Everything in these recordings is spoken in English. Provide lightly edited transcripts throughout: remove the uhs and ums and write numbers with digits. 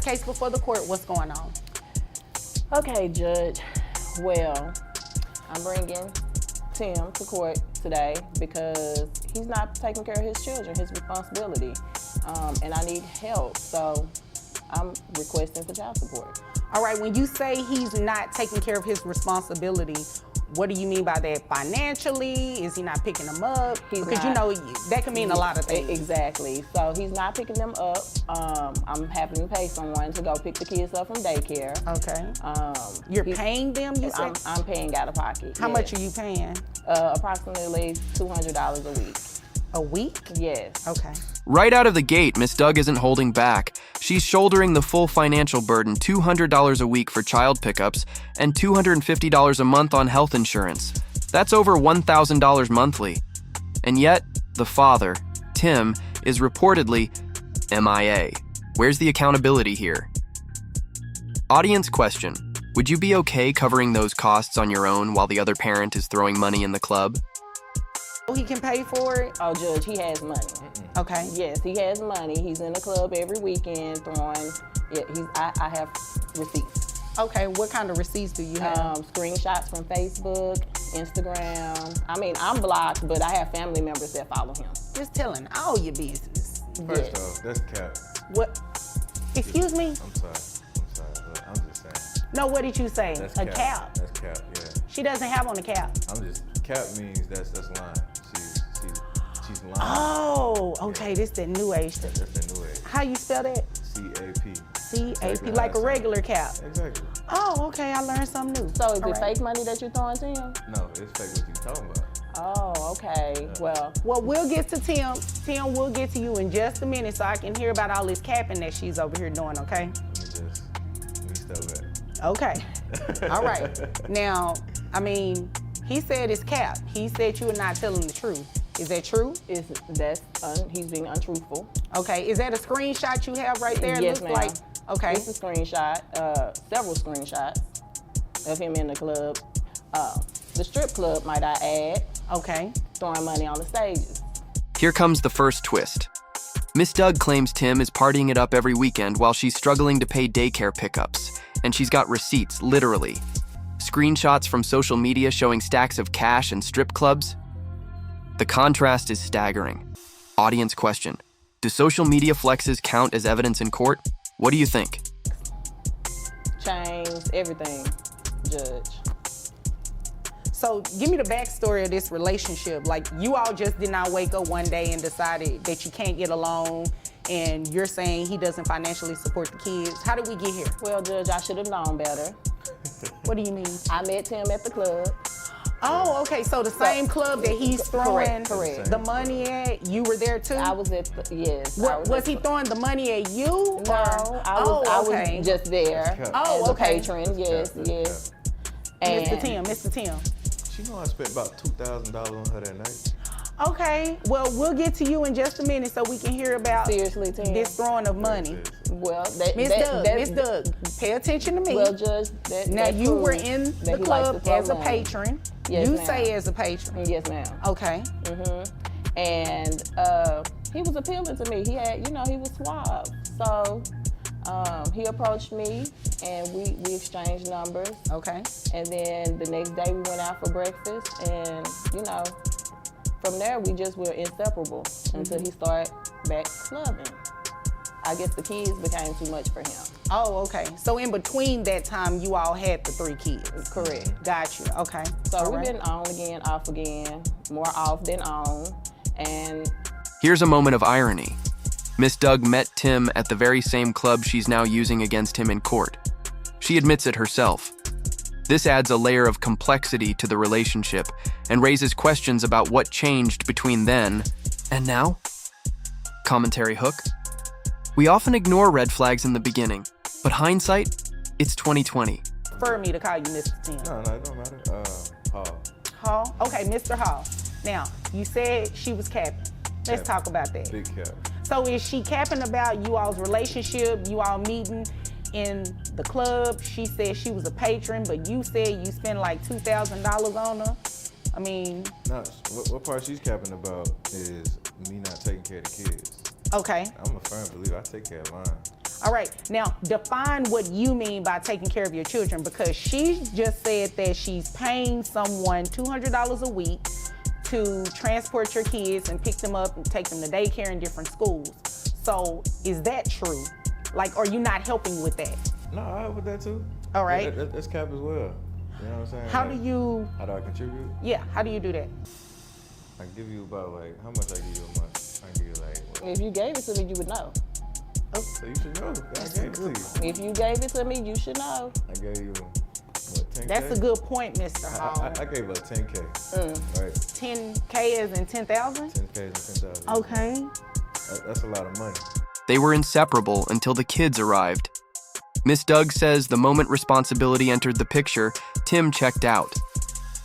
case before the court. What's going on? Okay, Judge. Well, I'm bringing Tim to court today because he's not taking care of his children, his responsibility, and I need help. So I'm requesting for child support. All right, when you say he's not taking care of his responsibility, what do you mean by that? Financially? Is he not picking them up? Because you know, that can mean a lot of things. Exactly. So he's not picking them up. I'm having to pay someone to go pick the kids up from daycare. Okay. You're paying them, you said? I'm paying out of pocket. How much are you paying? Approximately $200 a week. A week? Yes. Okay. Right out of the gate, Miss Doug isn't holding back. She's shouldering the full financial burden, $200 a week for child pickups and $250 a month on health insurance. That's over $1,000 monthly. And yet, the father, Tim, is reportedly MIA. Where's the accountability here? Audience question: would you be okay covering those costs on your own while the other parent is throwing money in the club? He can pay for it? Oh, Judge, he has money. Okay. Yes, he has money. He's in the club every weekend throwing. Yeah, I have receipts. Okay, what kind of receipts do you have? Screenshots from Facebook, Instagram. I mean, I'm blocked, but I have family members that follow him. Just telling all your business. First off, that's cap. What? Excuse me? I'm sorry, but I'm just saying. No, what did you say? That's a cap. cap? That's cap, yeah. She doesn't have on a cap. Cap means that's lying. She's lying. Oh, okay, this that new age thing. That's the new age. How you spell that? C-A-P. C-A-P, Exactly like how a I regular cap. Exactly. Oh, okay, I learned something new. So is All it right. fake money that you're throwing to him? No, it's fake what you talking about. Oh, okay. Well, We'll get to Tim. Tim, we'll get to you in just a minute so I can hear about all this capping that she's over here doing, okay? Let me step back. Okay. All right. Now, I mean, he said it's cap. He said you are not telling the truth. Is that true? he's being untruthful. Okay. Is that a screenshot you have right there? Yes, Looks ma'am. like. Okay. It's a screenshot, several screenshots of him in the club. The strip club, might I add, Okay. throwing money on the stages. Here comes the first twist. Miss Doug claims Tim is partying it up every weekend while she's struggling to pay daycare pickups, and she's got receipts, literally. Screenshots from social media showing stacks of cash and strip clubs. The contrast is staggering. Audience question: do social media flexes count as evidence in court? What do you think? Chains, everything, Judge. So give me the backstory of this relationship. Like, you all just did not wake up one day and decided that you can't get along, and you're saying he doesn't financially support the kids. How did we get here? Well, Judge, I should have known better. What do you mean? I met him at the club. Oh, okay. So the same club that he's throwing Correct. the money at, you were there too? I was at the, yes. Was he throwing the money at you? No, I was just there Oh, as a okay. patron. Yes, yes. Mr. Tim. She know I spent about $2,000 on her that night. Okay, well, we'll get to you in just a minute so we can hear about Seriously, Tim. this throwing of money. Well, Miss Doug, pay attention to me. Well, Judge, now, you were in the club as a patron. Yes, you ma'am. say as a patron. Yes, ma'am. Okay. And he was appealing to me. He had, he was suave. So he approached me, and we exchanged numbers. Okay. And then the next day we went out for breakfast, and from there we just were inseparable until he started back clubbing. I guess the kids became too much for him. Oh, okay. So in between that time, you all had the 3 kids. Correct. Got you. Okay. So All we've right. been on again, off again, more off than on, and Here's a moment of irony. Miss Doug met Tim at the very same club she's now using against him in court. She admits it herself. This adds a layer of complexity to the relationship and raises questions about what changed between then and now. Commentary hook. We often ignore red flags in the beginning, but hindsight, it's 2020. Prefer me to call you Mr. Tim. No, it don't matter. Paul. Hall? Okay, Mr. Hall. Now, you said she was capping. Let's talk about that. Big cap. So is she capping about you all's relationship, you all meeting in the club? She said she was a patron, but you said you spent like $2,000 on her. I mean... No, what part she's capping about is me not taking care of the kids. Okay. I'm a firm believer. I take care of mine. All right, now define what you mean by taking care of your children, because she just said that she's paying someone $200 a week to transport your kids and pick them up and take them to daycare in different schools. So is that true? Like, are you not helping with that? No, I help with that too. All right. That's cap as well. You know what I'm saying? How Like, do I contribute? yeah, how do you do that? I give you about like, how much I give you a month? I give you like, what? If you gave it to me, you would know. So you should know. I gave it to you. If you gave it to me, you should know. I gave you, what, 10K? That's a good point, Mr. Hall. I gave her 10K, right? 10K as in 10,000? 10K is 10,000. Okay. That's a lot of money. They were inseparable until the kids arrived. Miss Doug says the moment responsibility entered the picture, Tim checked out.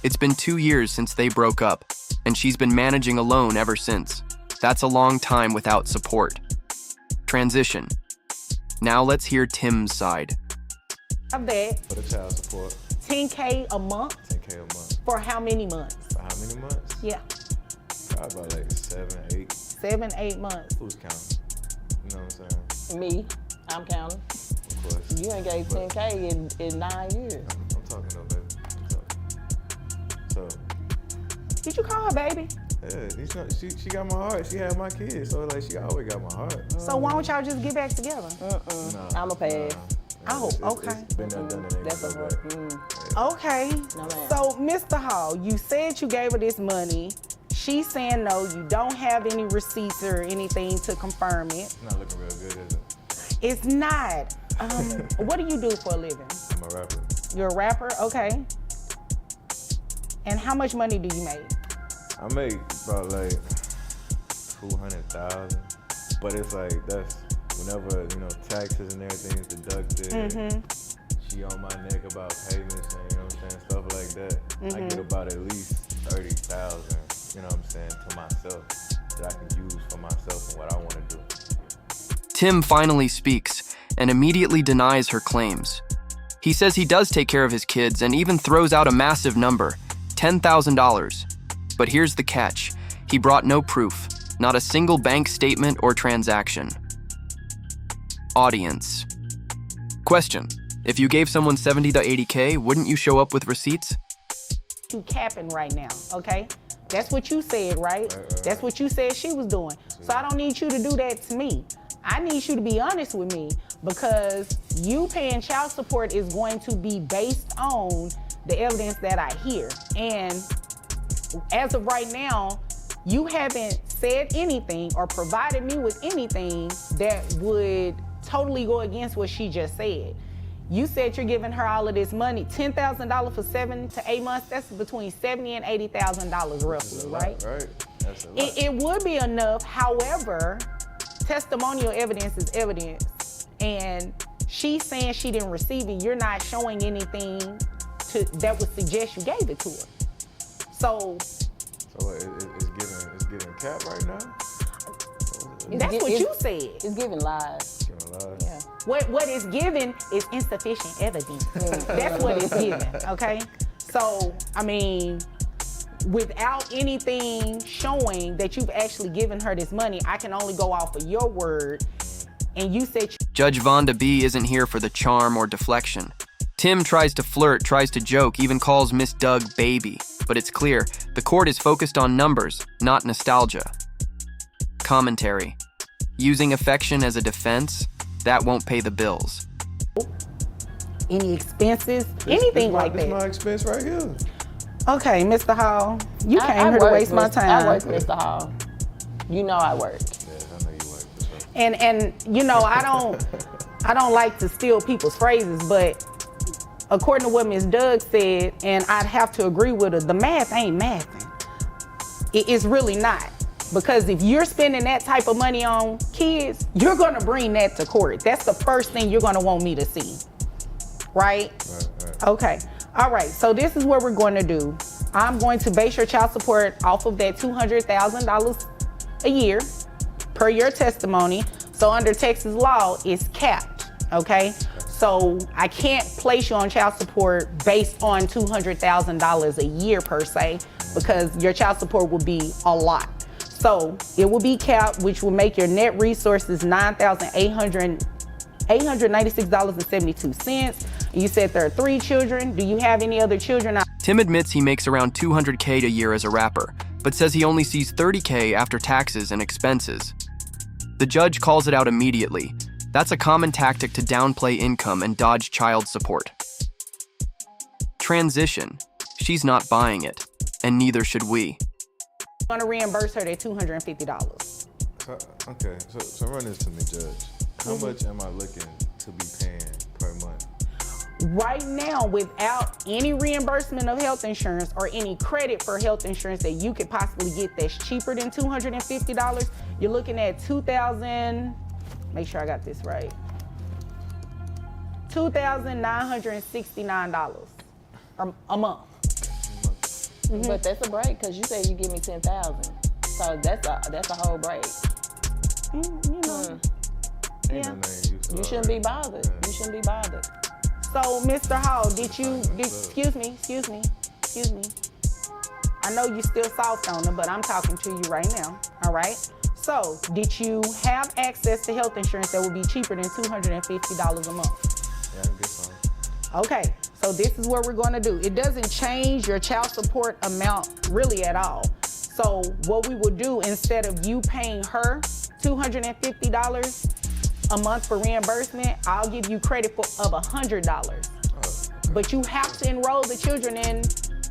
It's been 2 years since they broke up, and she's been managing alone ever since. That's a long time without support. Transition. Now let's hear Tim's side. Of that, For the child support, 10K a month 10K a month. for how many months? For how many months? Yeah, Probably about like 7, 8. 7, 8 months. Who's counting? You know what I'm saying? Me, I'm counting. Of course. You ain't gave 10K in 9 years. I'm talking though, baby. I'm talking. So, Did you call her baby? yeah, she got my heart. She had my kids, so like she always got my heart. So why don't y'all just get back together? I'm a pass. Oh, It's okay. been there, done it. Ain't That's gonna a go hard. back. Okay. No, ma'am. So, Mr. Hall, you said you gave her this money. She's saying no, you don't have any receipts or anything to confirm it. It's not looking real good, is it? It's not. What do you do for a living? I'm a rapper. You're a rapper? Okay. And how much money do you make? I make about like 200,000, but it's like that's whenever taxes and everything is deducted. She on my neck about payments and stuff like that. I get about at least 30,000. You know what I'm saying, to myself that I can use for myself and what I want to do. Tim finally speaks and immediately denies her claims. He says he does take care of his kids and even throws out a massive number, $10,000. But here's the catch. He brought no proof, not a single bank statement or transaction. Audience. Question. If you gave someone 70 to 80K, wouldn't you show up with receipts? You capping right now, okay? That's what you said, right? That's what you said she was doing. So I don't need you to do that to me. I need you to be honest with me, because you paying child support is going to be based on the evidence that I hear. And as of right now, you haven't said anything or provided me with anything that would totally go against what she just said. You said you're giving her all of this money, $10,000 for 7 to 8 months. That's between $70,000 and $80,000 roughly, right? Right. That's a lot. It would be enough. However, testimonial evidence is evidence, and she's saying she didn't receive it. You're not showing anything that would suggest you gave it to her. So it's giving cap right now. that's what you said. It's giving lies. Giving lies. Yeah. What it's given is insufficient evidence. That's what it's given, okay? So, I mean, without anything showing that you've actually given her this money, I can only go off of your word. And you said Judge Vonda B isn't here for the charm or deflection. Tim tries to flirt, tries to joke, even calls Miss Doug baby. But it's clear, the court is focused on numbers, not nostalgia. Commentary. Using affection as a defense, that won't pay the bills. any expenses, anything like This that. my expense right here. Okay, Mr. Hall, you I came here to work, waste my Mr. time. I work, Mr. Hall. You know I work. Yes, I know you work. For sure. And you know, I don't like to steal people's phrases, but according to what Ms. Doug said, and I'd have to agree with her, the math ain't mathing. It's really not. Because if you're spending that type of money on kids, you're gonna bring that to court. That's the first thing you're gonna want me to see, right? Right. Okay, all right, so this is what we're going to do. I'm going to base your child support off of that $200,000 a year per your testimony. So under Texas law, it's capped, okay? So I can't place you on child support based on $200,000 a year per se, because your child support will be a lot. So it will be capped, which will make your net resources $9,880 $896.72. You said there are 3 children. Do you have any other children? Tim admits he makes around $200K a year as a rapper, but says he only sees $30K after taxes and expenses. The judge calls it out immediately. That's a common tactic to downplay income and dodge child support. Transition. She's not buying it, and neither should we. I'm gonna reimburse her that $250. Okay, so run this to me, Judge. How much am I looking to be paying per month? Right now, without any reimbursement of health insurance or any credit for health insurance that you could possibly get that's cheaper than $250, you're looking at make sure I got this right, $2,969 a month. But that's a break because you said you give me 10,000, so that's a whole break. You know. Ain't no name You shouldn't be bothered. You shouldn't be bothered. So, Mr. Hall, excuse me. I know you still soft on her, but I'm talking to you right now, all right? So, did you have access to health insurance that would be cheaper than $250 a month? Yeah, I can get some. Okay, so this is what we're gonna do. It doesn't change your child support amount really at all. So what we will do, instead of you paying her $250 a month for reimbursement, I'll give you credit of $100. But you have to enroll the children in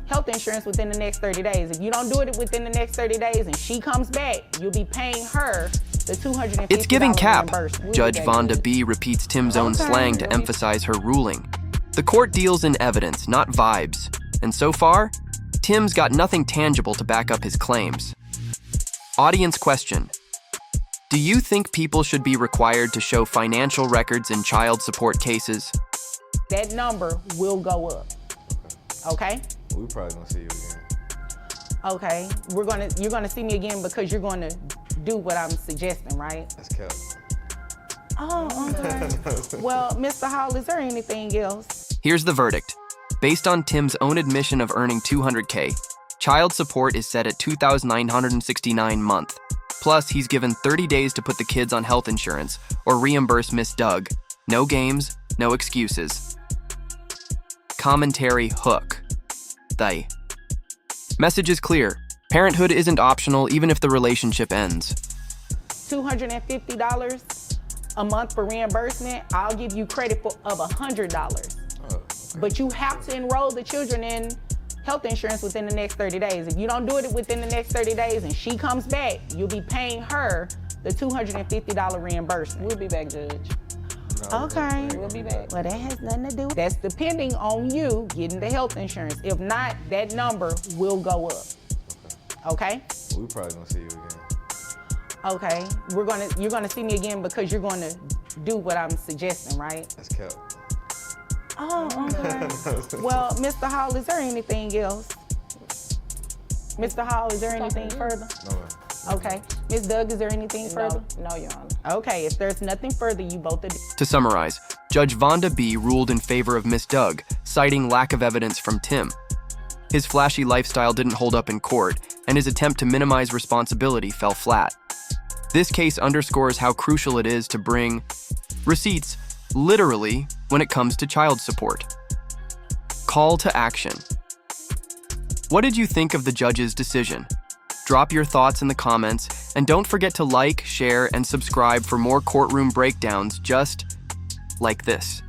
health insurance within the next 30 days. If you don't do it within the next 30 days and she comes back, you'll be paying her the $250 It's giving cap. reimbursement. Judge Vonda B. repeats Tim's own slang to emphasize her ruling. The court deals in evidence, not vibes. And so far, Tim's got nothing tangible to back up his claims. Audience question. Do you think people should be required to show financial records in child support cases? That number will go up. Okay? We probably gonna see you again. Okay. You're gonna see me again because you're gonna do what I'm suggesting, right? That's cap. Oh, okay. Well, Mr. Hall, is there anything else? Here's the verdict. Based on Tim's own admission of earning $200K, child support is set at $2,969 a month. Plus, he's given 30 days to put the kids on health insurance or reimburse Miss Doug. No games, no excuses. Commentary hook. They. Message is clear. Parenthood isn't optional even if the relationship ends. $250 a month for reimbursement, I'll give you credit of $100. But you have to enroll the children in health insurance within the next 30 days. If you don't do it within the next 30 days and she comes back, you'll be paying her the $250 reimbursement. We'll be back, Judge. Okay. We'll be back. Well, that has nothing to do. That's depending on you getting the health insurance. If not, that number will go up. Okay? We probably gonna see you again. Okay. You're gonna see me again because you're gonna do what I'm suggesting, right? That's cap. Oh, okay. Well, Mr. Hall, is there anything else? Mr. Hall, is there anything further? No, man. Okay. Ms. Doug, is there anything further? No, Your Honor. Okay, if there's nothing further, you both are. To summarize, Judge Vonda B. ruled in favor of Miss Doug, citing lack of evidence from Tim. His flashy lifestyle didn't hold up in court, and his attempt to minimize responsibility fell flat. This case underscores how crucial it is to bring receipts literally when it comes to child support. Call to action. What did you think of the judge's decision? Drop your thoughts in the comments, and don't forget to like, share, and subscribe for more courtroom breakdowns just like this.